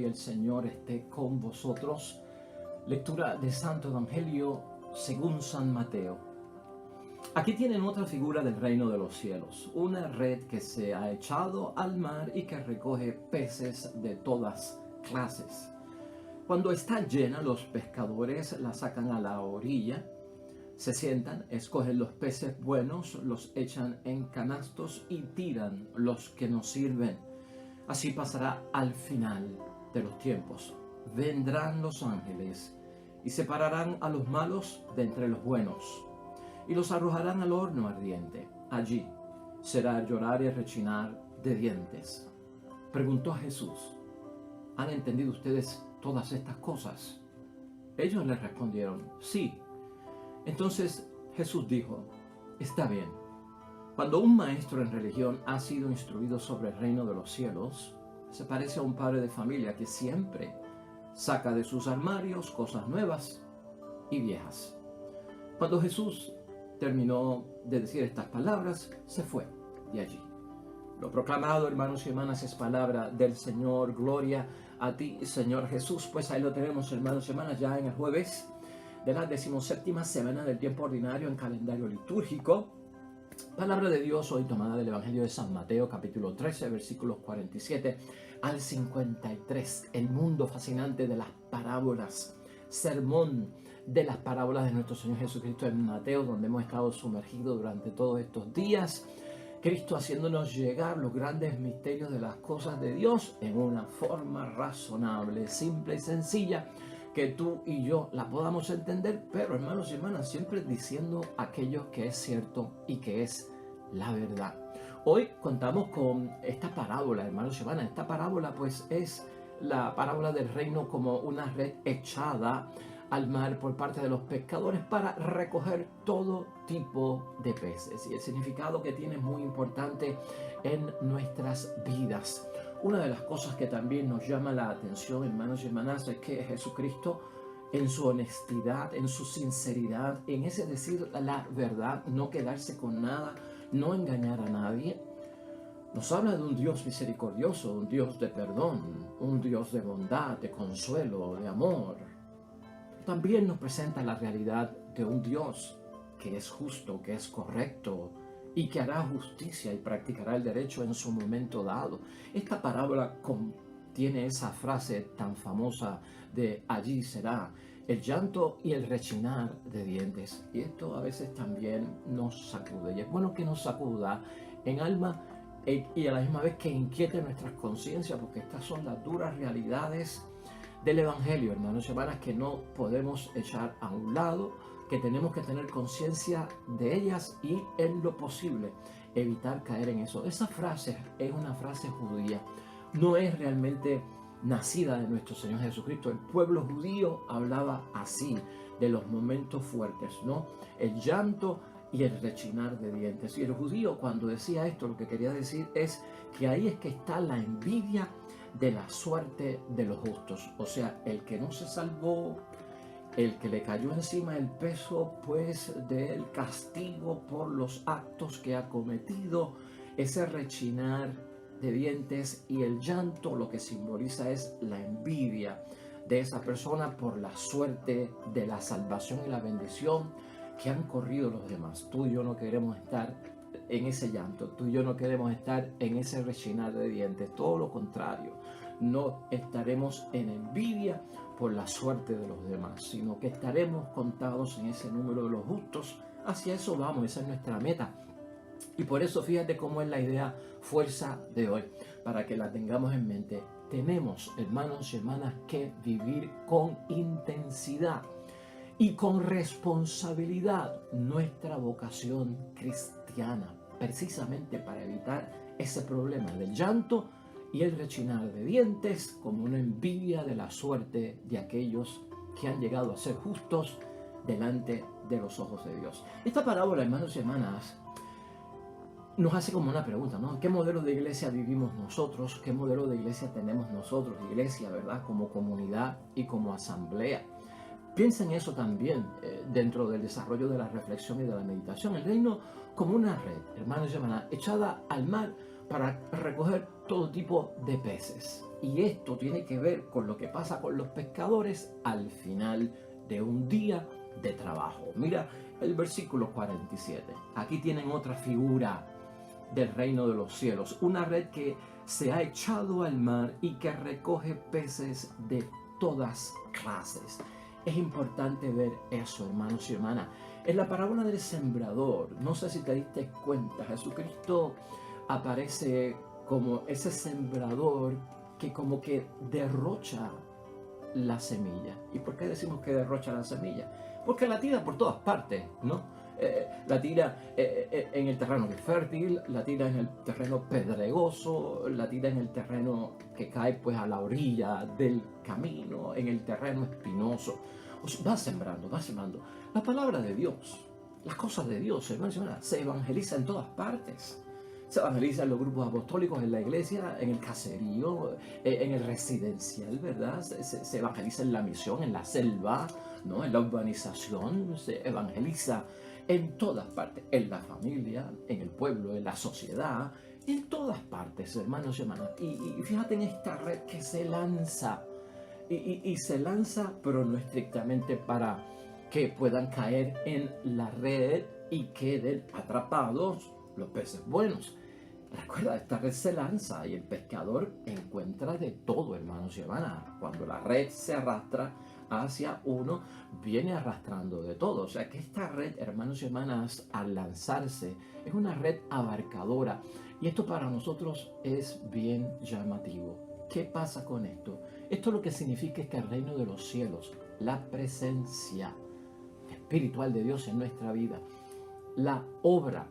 del Señor esté con vosotros. Lectura del Santo Evangelio según San Mateo. Aquí tienen otra figura del reino de los cielos, una red que se ha echado al mar y que recoge peces de todas clases. Cuando está llena, los pescadores la sacan a la orilla, se sientan, escogen los peces buenos, los echan en canastos y tiran los que no sirven. Así pasará al final de los tiempos. Vendrán los ángeles y separarán a los malos de entre los buenos y los arrojarán al horno ardiente. Allí será llorar y rechinar de dientes. Preguntó Jesús: ¿han entendido ustedes todas estas cosas? Ellos le respondieron: sí. Entonces Jesús dijo: está bien. Cuando un maestro en religión ha sido instruido sobre el reino de los cielos, se parece a un padre de familia que siempre saca de sus armarios cosas nuevas y viejas. Cuando Jesús terminó de decir estas palabras, se fue de allí. Lo proclamado, hermanos y hermanas, es palabra del Señor. Gloria a ti, Señor Jesús. Pues ahí lo tenemos, hermanos y hermanas, ya en el jueves de la 17ª semana del tiempo ordinario en calendario litúrgico. Palabra de Dios hoy tomada del Evangelio de San Mateo, capítulo 13, versículos 47 al 53. El mundo fascinante de las parábolas. Sermón de las parábolas de nuestro Señor Jesucristo en Mateo, donde hemos estado sumergidos durante todos estos días. Cristo haciéndonos llegar los grandes misterios de las cosas de Dios en una forma razonable, simple y sencilla, que tú y yo la podamos entender, pero hermanos y hermanas, siempre diciendo aquello que es cierto y que es la verdad. Hoy contamos con esta parábola, hermanos y hermanas. Esta parábola pues es la parábola del reino como una red echada al mar por parte de los pescadores para recoger todo tipo de peces. Y el significado que tiene es muy importante en nuestras vidas. Una de las cosas que también nos llama la atención, hermanos y hermanas, es que Jesucristo, en su honestidad, en su sinceridad, en ese decir la verdad, no quedarse con nada, no engañar a nadie, nos habla de un Dios misericordioso, un Dios de perdón, un Dios de bondad, de consuelo, de amor. También nos presenta la realidad de un Dios que es justo, que es correcto y que hará justicia y practicará el derecho en su momento dado. Esta parábola contiene esa frase tan famosa de allí será el llanto y el rechinar de dientes. Y esto a veces también nos sacude. Y es bueno que nos sacuda en alma y a la misma vez que inquiete nuestras conciencias, porque estas son las duras realidades del Evangelio, hermanos y hermanas, que no podemos echar a un lado, que tenemos que tener conciencia de ellas y en lo posible evitar caer en eso. Esa frase es una frase judía, no es realmente nacida de nuestro Señor Jesucristo. El pueblo judío hablaba así de los momentos fuertes, ¿no? El llanto y el rechinar de dientes. Y el judío, cuando decía esto, lo que quería decir es que ahí es que está la envidia de la suerte de los justos. O sea, el que no se salvó, el que le cayó encima el peso pues del castigo por los actos que ha cometido, ese rechinar de dientes y el llanto lo que simboliza es la envidia de esa persona por la suerte de la salvación y la bendición que han corrido los demás. Tú y yo no queremos estar en ese llanto, tú y yo no queremos estar en ese rechinar de dientes, todo lo contrario, no estaremos en envidia por la suerte de los demás, sino que estaremos contados en ese número de los justos. Hacia eso vamos, esa es nuestra meta. Y por eso fíjate cómo es la idea fuerza de hoy, para que la tengamos en mente. Tenemos, hermanos y hermanas, que vivir con intensidad y con responsabilidad nuestra vocación cristiana, precisamente para evitar ese problema del llanto y el rechinar de dientes como una envidia de la suerte de aquellos que han llegado a ser justos delante de los ojos de Dios. Esta parábola, hermanos y hermanas, nos hace como una pregunta, ¿no? ¿Qué modelo de iglesia vivimos nosotros? ¿Qué modelo de iglesia tenemos nosotros, iglesia, verdad? Como comunidad y como asamblea. Piensa en eso también dentro del desarrollo de la reflexión y de la meditación. El reino como una red, hermanos y hermanas, echada al mar para recoger todo tipo de peces. Y esto tiene que ver con lo que pasa con los pescadores al final de un día de trabajo. Mira el versículo 47. Aquí tienen otra figura del reino de los cielos. Una red que se ha echado al mar y que recoge peces de todas clases. Es importante ver eso, hermanos y hermanas. En la parábola del sembrador, no sé si te diste cuenta, Jesucristo aparece como ese sembrador que como que derrocha la semilla. ¿Y por qué decimos que derrocha la semilla? Porque la tira por todas partes, ¿no? La tira en el terreno fértil, la tira en el terreno pedregoso, la tira en el terreno que cae pues a la orilla del camino, en el terreno espinoso. O sea, va sembrando, va sembrando. La palabra de Dios, las cosas de Dios, hermanos y hermanas, se evangeliza en todas partes. Se evangeliza en los grupos apostólicos, en la iglesia, en el caserío, en el residencial, ¿verdad? Se evangeliza en la misión, en la selva, ¿no? En la urbanización, se evangeliza en todas partes, en la familia, en el pueblo, en la sociedad, en todas partes, hermanos y hermanas. Y fíjate en esta red que se lanza, y se lanza, pero no estrictamente para que puedan caer en la red y queden atrapados los peces buenos. Recuerda, esta red se lanza y el pescador encuentra de todo, hermanos y hermanas. Cuando la red se arrastra hacia uno, viene arrastrando de todo. O sea que esta red, hermanos y hermanas, al lanzarse, es una red abarcadora. Y esto para nosotros es bien llamativo. ¿Qué pasa con esto? Esto lo que significa es que el reino de los cielos, la presencia espiritual de Dios en nuestra vida, la obra,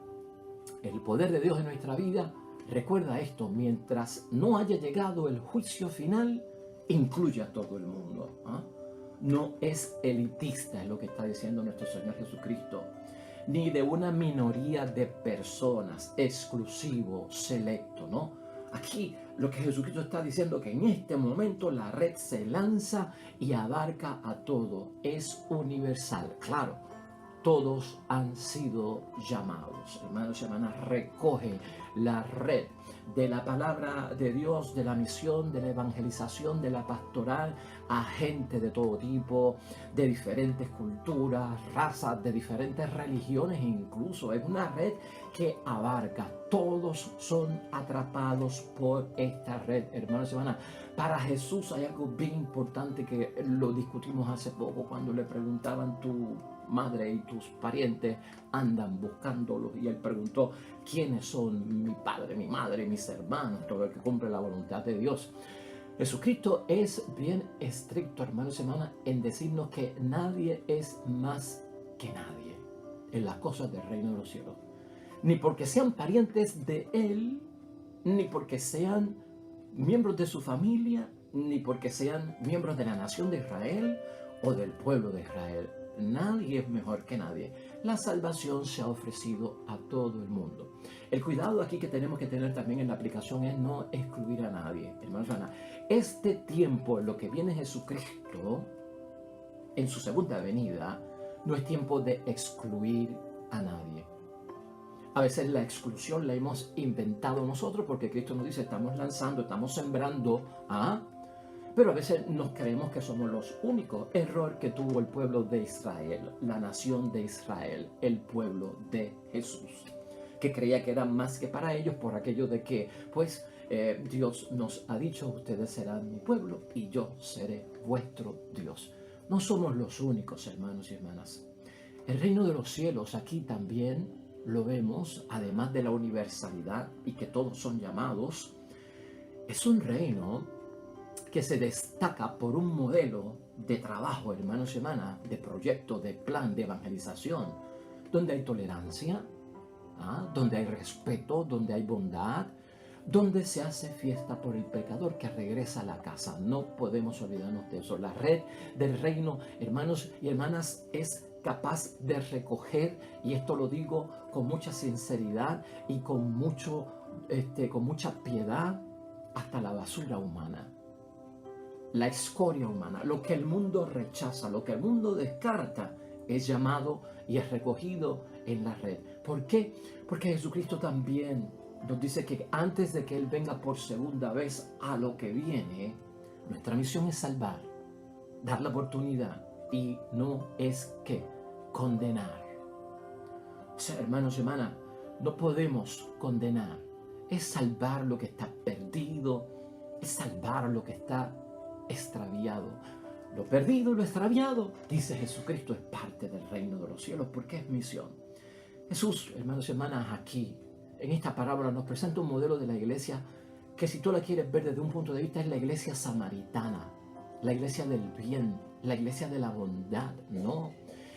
el poder de Dios en nuestra vida, recuerda esto, mientras no haya llegado el juicio final, incluye a todo el mundo. No es elitista, es lo que está diciendo nuestro Señor Jesucristo, ni de una minoría de personas, exclusivo, selecto, ¿no? Aquí lo que Jesucristo está diciendo, que en este momento la red se lanza y abarca a todo, es universal, claro. Todos han sido llamados. Hermanos y hermanas, recoge la red de la palabra de Dios, de la misión, de la evangelización, de la pastoral, a gente de todo tipo, de diferentes culturas, razas, de diferentes religiones incluso. Es una red que abarca. Todos son atrapados por esta red, hermanos y hermanas. Para Jesús hay algo bien importante que lo discutimos hace poco cuando le preguntaban tu madre y tus parientes andan buscándolo, y él preguntó: ¿quiénes son mi padre, mi madre, mis hermanos? Todo el que cumple la voluntad de Dios. Jesucristo es bien estricto, hermanos y hermanas, en decirnos que nadie es más que nadie en las cosas del reino de los cielos, ni porque sean parientes de él, ni porque sean miembros de su familia, ni porque sean miembros de la nación de Israel o del pueblo de Israel. Nadie es mejor que nadie. La salvación se ha ofrecido a todo el mundo. El cuidado aquí que tenemos que tener también en la aplicación es no excluir a nadie. Hermanos, este tiempo en lo que viene Jesucristo en su segunda venida no es tiempo de excluir a nadie. A veces la exclusión la hemos inventado nosotros porque Cristo nos dice: estamos lanzando, estamos sembrando, pero a veces nos creemos que somos los únicos. Error que tuvo el pueblo de Israel, la nación de Israel, el pueblo de Jesús, que creía que era más que para ellos por aquello de que, pues, Dios nos ha dicho: ustedes serán mi pueblo y yo seré vuestro Dios. No somos los únicos, hermanos y hermanas. El reino de los cielos aquí también lo vemos, además de la universalidad y que todos son llamados, es un reino que se destaca por un modelo de trabajo, hermanos y hermanas, de proyecto, de plan, de evangelización, donde hay tolerancia, donde hay respeto, donde hay bondad, donde se hace fiesta por el pecador que regresa a la casa. No podemos olvidarnos de eso. La red del reino, hermanos y hermanas, es capaz de recoger, y esto lo digo con mucha sinceridad y con mucha piedad, hasta la basura humana, la escoria humana, lo que el mundo rechaza, lo que el mundo descarta, es llamado y es recogido en la red. ¿Por qué? Porque Jesucristo también nos dice que antes de que Él venga por segunda vez a lo que viene, nuestra misión es salvar, dar la oportunidad y no es que condenar. O sea, hermanos y hermanas, no podemos condenar, es salvar lo que está perdido, es salvar lo que está extraviado. Lo perdido, lo extraviado, dice Jesucristo, es parte del reino de los cielos porque es misión. Jesús, hermanos y hermanas, aquí, en esta parábola nos presenta un modelo de la iglesia que, si tú la quieres ver desde un punto de vista, es la iglesia samaritana, la iglesia del bien, la iglesia de la bondad, ¿no?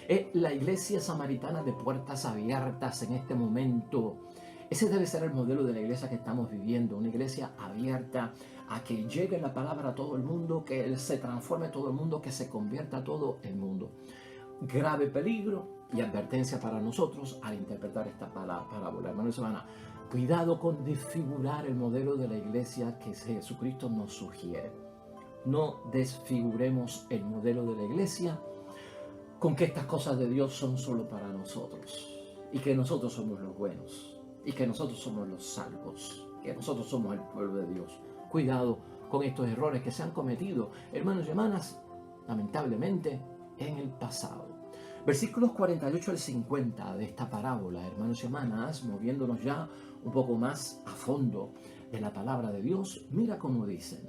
Es la iglesia samaritana de puertas abiertas en este momento. Ese debe ser el modelo de la iglesia que estamos viviendo, una iglesia abierta a que llegue la palabra a todo el mundo, que se transforme todo el mundo, que se convierta todo el mundo. Grave peligro y advertencia para nosotros al interpretar esta parábola. Hermanos y hermanas, cuidado con desfigurar el modelo de la iglesia que Jesucristo nos sugiere. No desfiguremos el modelo de la iglesia con que estas cosas de Dios son solo para nosotros y que nosotros somos los buenos y que nosotros somos los salvos, que nosotros somos el pueblo de Dios. Cuidado con estos errores que se han cometido, hermanos y hermanas, lamentablemente, en el pasado. Versículos 48 al 50 de esta parábola, hermanos y hermanas, moviéndonos ya un poco más a fondo de la palabra de Dios, mira cómo dicen.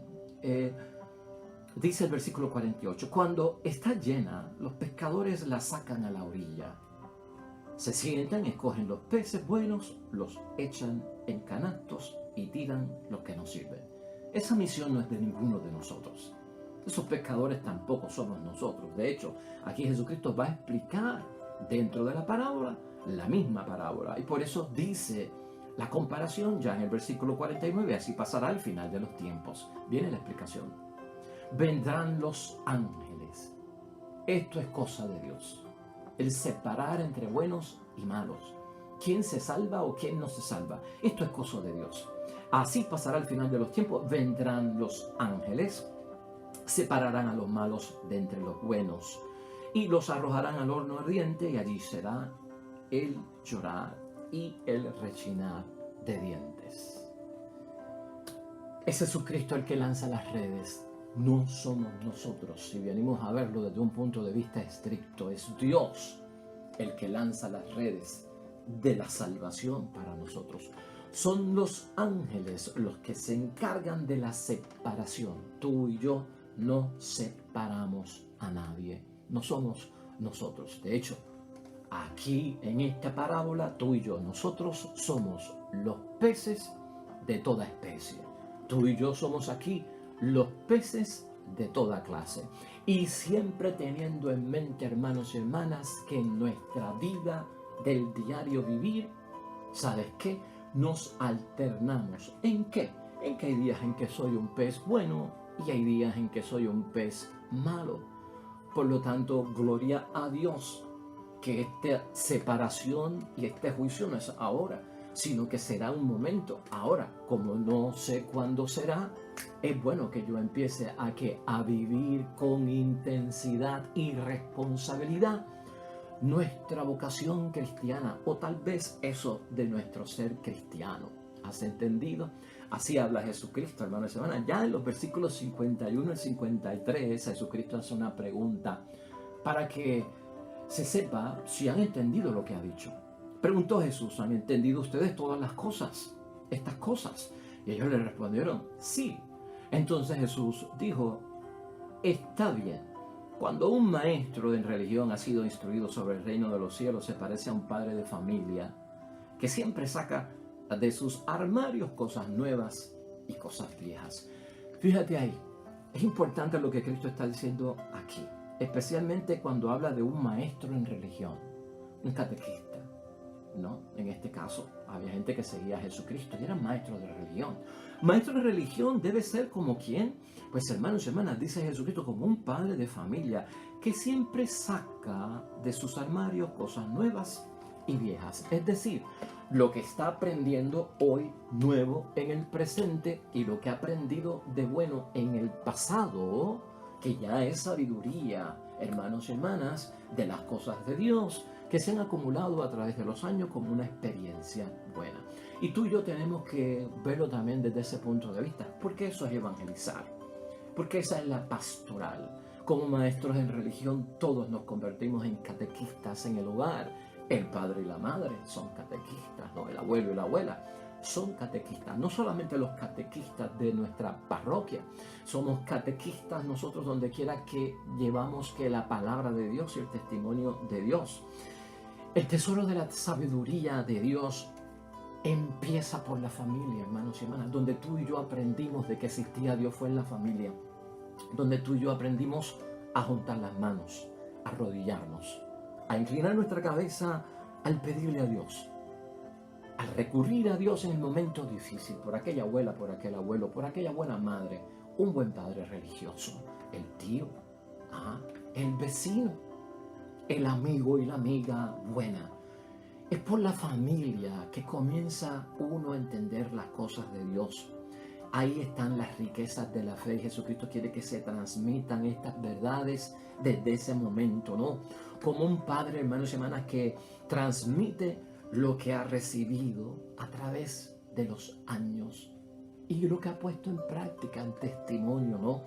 Dice el versículo 48, cuando está llena, los pescadores la sacan a la orilla. Se sientan, escogen los peces buenos, los echan en canastos y tiran los que no sirven. Esa misión no es de ninguno de nosotros. Esos pescadores tampoco somos nosotros. De hecho, aquí Jesucristo va a explicar dentro de la parábola la misma parábola. Y por eso dice la comparación ya en el versículo 49, así pasará al final de los tiempos. Viene la explicación. Vendrán los ángeles. Esto es cosa de Dios. El separar entre buenos y malos. ¿Quién se salva o quién no se salva? Esto es cosa de Dios. Así pasará al final de los tiempos. Vendrán los ángeles. Separarán a los malos de entre los buenos y los arrojarán al horno ardiente, y allí será el llorar y el rechinar de dientes. Es Jesucristo el que lanza las redes, no somos nosotros. Si venimos a verlo desde un punto de vista estricto, es Dios el que lanza las redes de la salvación para nosotros. Son los ángeles los que se encargan de la separación. Tú y yo no separamos a nadie, no somos nosotros. De hecho, aquí en esta parábola, tú y yo, nosotros somos los peces de toda especie. Tú y yo somos aquí los peces de toda clase. Y siempre teniendo en mente, hermanos y hermanas, que en nuestra vida del diario vivir, ¿sabes qué? Nos alternamos. ¿En qué? En que hay días en que soy un pez bueno y hay días en que soy un pez malo. Por lo tanto, gloria a Dios que esta separación y este juicio no es ahora, sino que será un momento. Ahora, como no sé cuándo será, es bueno que yo empiece a vivir con intensidad y responsabilidad nuestra vocación cristiana, o tal vez eso de nuestro ser cristiano. ¿Has entendido? Así habla Jesucristo, hermanos y hermanas. Ya en los versículos 51 y 53, Jesucristo hace una pregunta para que se sepa si han entendido lo que ha dicho. Preguntó Jesús, ¿han entendido ustedes todas las cosas, estas cosas? Y ellos le respondieron, sí. Entonces Jesús dijo, está bien. Cuando un maestro en religión ha sido instruido sobre el reino de los cielos, se parece a un padre de familia que siempre saca de sus armarios cosas nuevas y cosas viejas. Fíjate ahí, es importante lo que Cristo está diciendo aquí, especialmente cuando habla de un maestro en religión, un catequista, ¿no? En este caso, había gente que seguía a Jesucristo y eran maestros de religión. Maestro de religión debe ser como ¿quién? Pues hermanos y hermanas, dice Jesucristo, como un padre de familia que siempre saca de sus armarios cosas nuevas y viejas. Es decir, lo que está aprendiendo hoy nuevo en el presente y lo que ha aprendido de bueno en el pasado, que ya es sabiduría, hermanos y hermanas, de las cosas de Dios que se han acumulado a través de los años como una experiencia buena. Y tú y yo tenemos que verlo también desde ese punto de vista, porque eso es evangelizar, porque esa es la pastoral. Como maestros en religión, todos nos convertimos en catequistas en el hogar. El padre y la madre son catequistas, ¿no? El abuelo y la abuela son catequistas. No solamente los catequistas de nuestra parroquia, somos catequistas nosotros donde quiera que llevamos que la palabra de Dios y el testimonio de Dios. El tesoro de la sabiduría de Dios empieza por la familia, hermanos y hermanas. Donde tú y yo aprendimos de que existía Dios fue en la familia. Donde tú y yo aprendimos a juntar las manos, a arrodillarnos, a inclinar nuestra cabeza al pedirle a Dios, al recurrir a Dios en el momento difícil, por aquella abuela, por aquel abuelo, por aquella buena madre, un buen padre religioso, el tío, el vecino, el amigo y la amiga buena. Es por la familia que comienza uno a entender las cosas de Dios. Ahí están las riquezas de la fe. Jesucristo quiere que se transmitan estas verdades desde ese momento, ¿no? Como un padre, hermanos y hermanas, que transmite lo que ha recibido a través de los años y lo que ha puesto en práctica en testimonio, ¿no?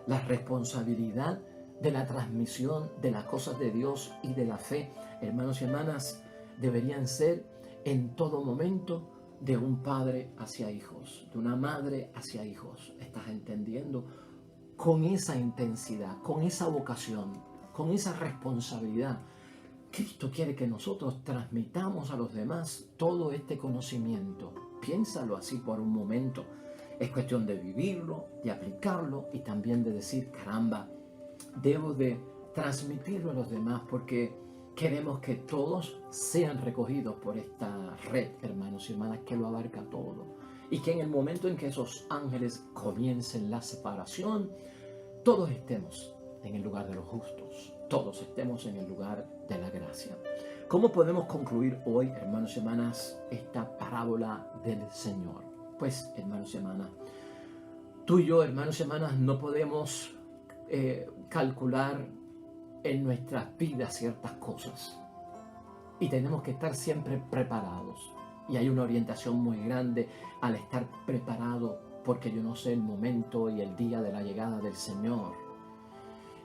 La responsabilidad de la transmisión de las cosas de Dios y de la fe, hermanos y hermanas, deberían ser en todo momento de un padre hacia hijos, de una madre hacia hijos. ¿Estás entendiendo? Con esa intensidad, con esa vocación, con esa responsabilidad, Cristo quiere que nosotros transmitamos a los demás todo este conocimiento. Piénsalo así por un momento. Es cuestión de vivirlo, de aplicarlo y también de decir, caramba, debo de transmitirlo a los demás porque queremos que todos sean recogidos por esta red, hermanos y hermanas, que lo abarca todo. Y que en el momento en que esos ángeles comiencen la separación, todos estemos en el lugar de los justos. Todos estemos en el lugar de la gracia. ¿Cómo podemos concluir hoy, hermanos y hermanas, esta parábola del Señor? Pues, hermanos y hermanas, tú y yo, hermanos y hermanas, no podemos calcular en nuestras vidas ciertas cosas y tenemos que estar siempre preparados, y hay una orientación muy grande al estar preparado, porque yo no sé el momento y el día de la llegada del Señor,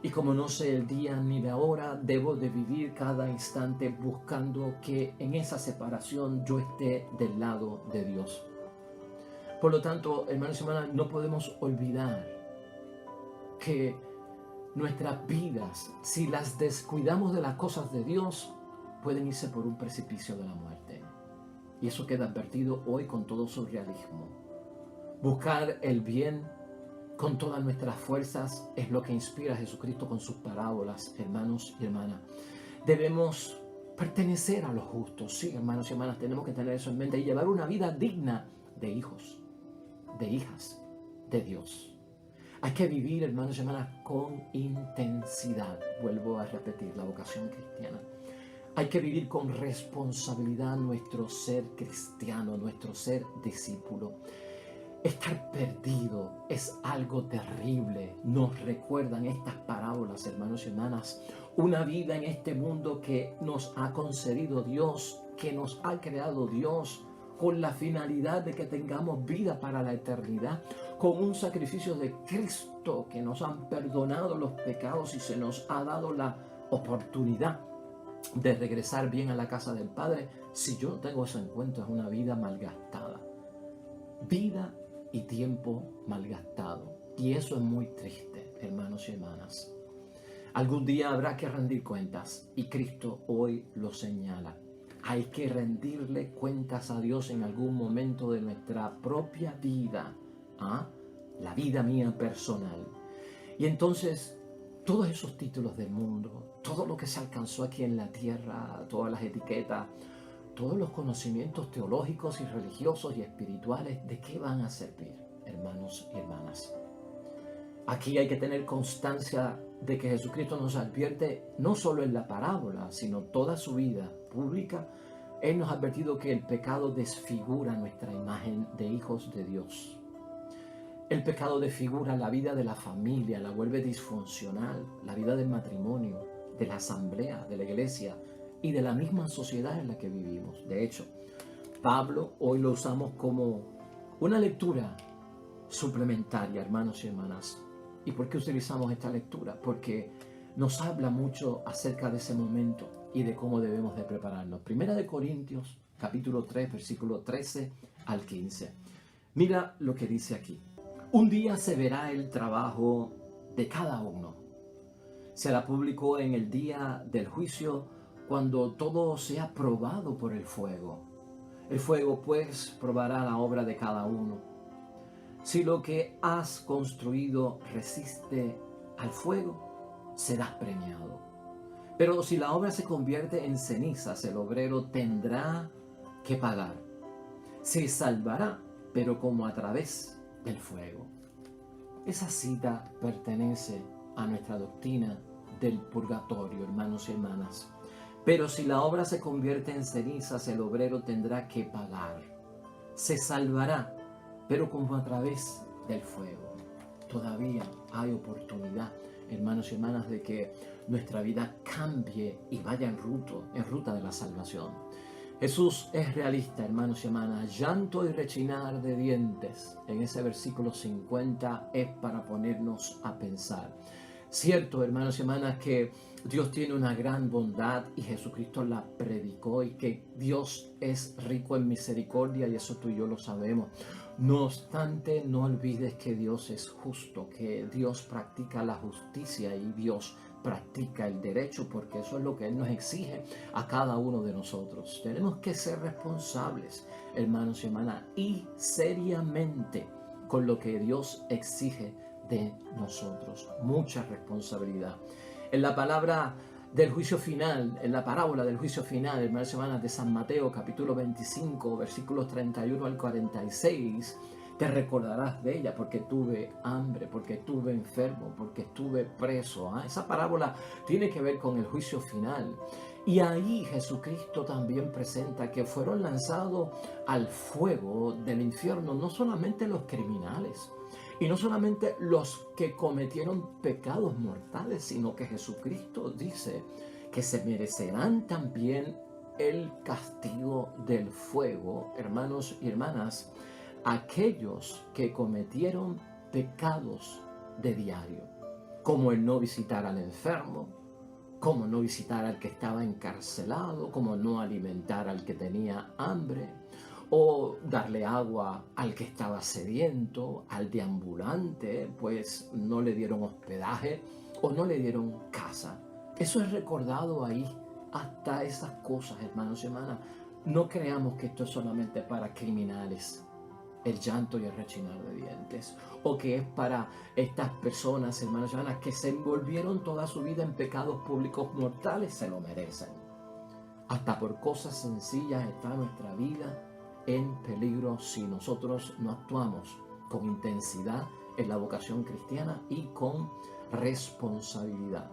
y como no sé el día ni la hora, debo de vivir cada instante buscando que en esa separación yo esté del lado de Dios. Por lo tanto, hermanos y hermanas, no podemos olvidar que nuestras vidas, si las descuidamos de las cosas de Dios, pueden irse por un precipicio de la muerte. Y eso queda advertido hoy con todo su realismo. Buscar el bien con todas nuestras fuerzas es lo que inspira a Jesucristo con sus parábolas, hermanos y hermanas. Debemos pertenecer a los justos, sí, hermanos y hermanas, tenemos que tener eso en mente y llevar una vida digna de hijos, de hijas de Dios. Hay que vivir, hermanos y hermanas, con intensidad. Vuelvo a repetir, la vocación cristiana. Hay que vivir con responsabilidad nuestro ser cristiano, nuestro ser discípulo. Estar perdido es algo terrible. Nos recuerdan estas parábolas, hermanos y hermanas. Una vida en este mundo que nos ha concedido Dios, que nos ha creado Dios, con la finalidad de que tengamos vida para la eternidad, con un sacrificio de Cristo que nos han perdonado los pecados y se nos ha dado la oportunidad de regresar bien a la casa del Padre. Si yo no tengo ese encuentro, es una vida malgastada. Vida y tiempo malgastado. Y eso es muy triste, hermanos y hermanas. Algún día habrá que rendir cuentas y Cristo hoy lo señala. Hay que rendirle cuentas a Dios en algún momento de nuestra propia vida, la vida mía personal. Y entonces, todos esos títulos del mundo, todo lo que se alcanzó aquí en la tierra, todas las etiquetas, todos los conocimientos teológicos y religiosos y espirituales, ¿de qué van a servir, hermanos y hermanas? Aquí hay que tener constancia de que Jesucristo nos advierte no solo en la parábola, sino toda su vida pública. Él nos ha advertido que el pecado desfigura nuestra imagen de hijos de Dios. El pecado desfigura la vida de la familia, la vuelve disfuncional, la vida del matrimonio, de la asamblea, de la iglesia y de la misma sociedad en la que vivimos. De hecho, Pablo hoy lo usamos como una lectura suplementaria, hermanos y hermanas. ¿Y por qué utilizamos esta lectura? Porque nos habla mucho acerca de ese momento y de cómo debemos de prepararnos. Primera de Corintios, capítulo 3, versículo 13 al 15. Mira lo que dice aquí. Un día se verá el trabajo de cada uno. Será público en el día del juicio, cuando todo sea probado por el fuego. El fuego, pues, probará la obra de cada uno. Si lo que has construido resiste al fuego, serás premiado. Pero si la obra se convierte en cenizas, el obrero tendrá que pagar. Se salvará, pero como a través del fuego. Esa cita pertenece a nuestra doctrina del purgatorio, hermanos y hermanas. Pero si la obra se convierte en cenizas, el obrero tendrá que pagar. Se salvará, pero como a través del fuego. Todavía hay oportunidad, hermanos y hermanas, de que nuestra vida cambie y vaya en ruta de la salvación. Jesús es realista, hermanos y hermanas. Llanto y rechinar de dientes en ese versículo 50 es para ponernos a pensar. Cierto, hermanos y hermanas, que Dios tiene una gran bondad y Jesucristo la predicó, y que Dios es rico en misericordia, y eso tú y yo lo sabemos. No obstante, no olvides que Dios es justo, que Dios practica la justicia y Dios practica el derecho, porque eso es lo que Él nos exige a cada uno de nosotros. Tenemos que ser responsables, hermanos y hermanas, y seriamente con lo que Dios exige de nosotros. Mucha responsabilidad. En la palabra del juicio final, en la parábola del juicio final, hermanos y hermanas, de San Mateo, capítulo 25, versículos 31 al 46, te recordarás de ella, porque tuve hambre, porque estuve enfermo, porque estuve preso. Esa parábola tiene que ver con el juicio final. Y ahí Jesucristo también presenta que fueron lanzados al fuego del infierno no solamente los criminales, y no solamente los que cometieron pecados mortales, sino que Jesucristo dice que se merecerán también el castigo del fuego, hermanos y hermanas, aquellos que cometieron pecados de diario, como el no visitar al enfermo, como no visitar al que estaba encarcelado, como no alimentar al que tenía hambre, o darle agua al que estaba sediento, al deambulante, pues no le dieron hospedaje o no le dieron casa. Eso es recordado ahí, hasta esas cosas, hermanos y hermanas. No creamos que esto es solamente para criminales, el llanto y el rechinar de dientes, o que es para estas personas, hermanos y hermanas, que se envolvieron toda su vida en pecados públicos mortales. Se lo merecen. Hasta por cosas sencillas está nuestra vida en peligro si nosotros no actuamos con intensidad en la vocación cristiana y con responsabilidad.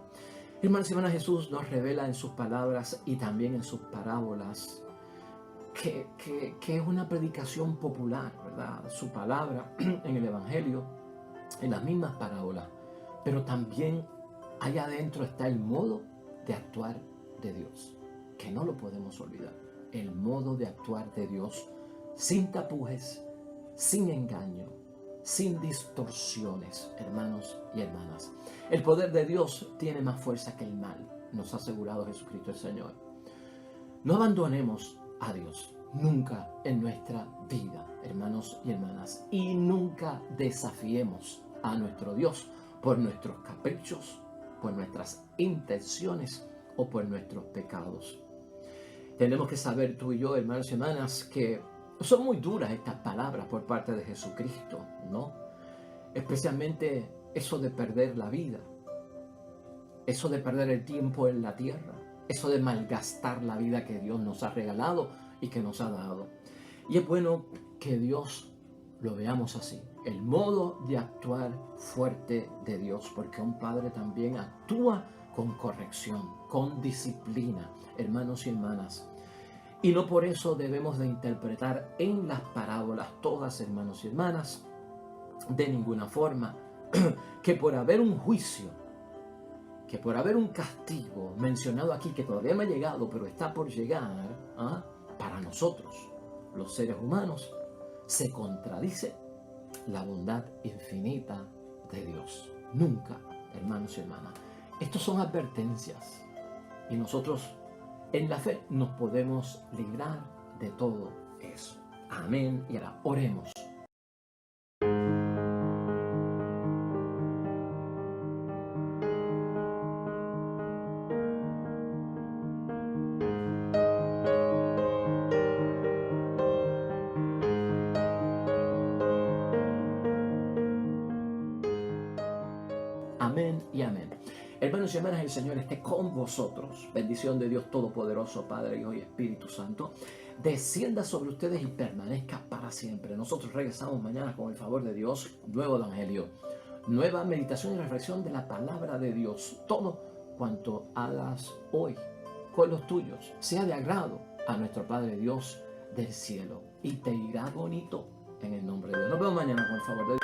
Hermanos y hermanas, Jesús nos revela en sus palabras y también en sus parábolas que es una predicación popular, ¿verdad? Su palabra en el Evangelio, en las mismas parábolas, pero también allá adentro está el modo de actuar de Dios, que no lo podemos olvidar. El modo de actuar de Dios sin tapujes, sin engaño, sin distorsiones, hermanos y hermanas. El poder de Dios tiene más fuerza que el mal, nos ha asegurado Jesucristo el Señor. No abandonemos a Dios nunca en nuestra vida, hermanos y hermanas, y nunca desafiemos a nuestro Dios por nuestros caprichos, por nuestras intenciones o por nuestros pecados. Tenemos que saber tú y yo, hermanos y hermanas, que son muy duras estas palabras por parte de Jesucristo, ¿no? Especialmente eso de perder la vida, eso de perder el tiempo en la tierra, eso de malgastar la vida que Dios nos ha regalado y que nos ha dado. Y es bueno que Dios lo veamos así, el modo de actuar fuerte de Dios, porque un padre también actúa con corrección, con disciplina, hermanos y hermanas. Y no por eso debemos de interpretar en las parábolas todas, hermanos y hermanas, de ninguna forma, que por haber un juicio, que por haber un castigo mencionado aquí, que todavía no ha llegado, pero está por llegar, para nosotros, los seres humanos, se contradice la bondad infinita de Dios. Nunca, hermanos y hermanas. Estos son advertencias y nosotros en la fe nos podemos librar de todo eso. Amén. Y ahora oremos. Amén y amén. Hermanos y hermanas, el Señor esté con vosotros. Bendición de Dios Todopoderoso, Padre, Hijo y Espíritu Santo, descienda sobre ustedes y permanezca para siempre. Nosotros regresamos mañana con el favor de Dios, nuevo evangelio, nueva meditación y reflexión de la palabra de Dios. Todo cuanto hagas hoy con los tuyos sea de agrado a nuestro Padre Dios del cielo y te irá bonito en el nombre de Dios. Nos vemos mañana con el favor de Dios.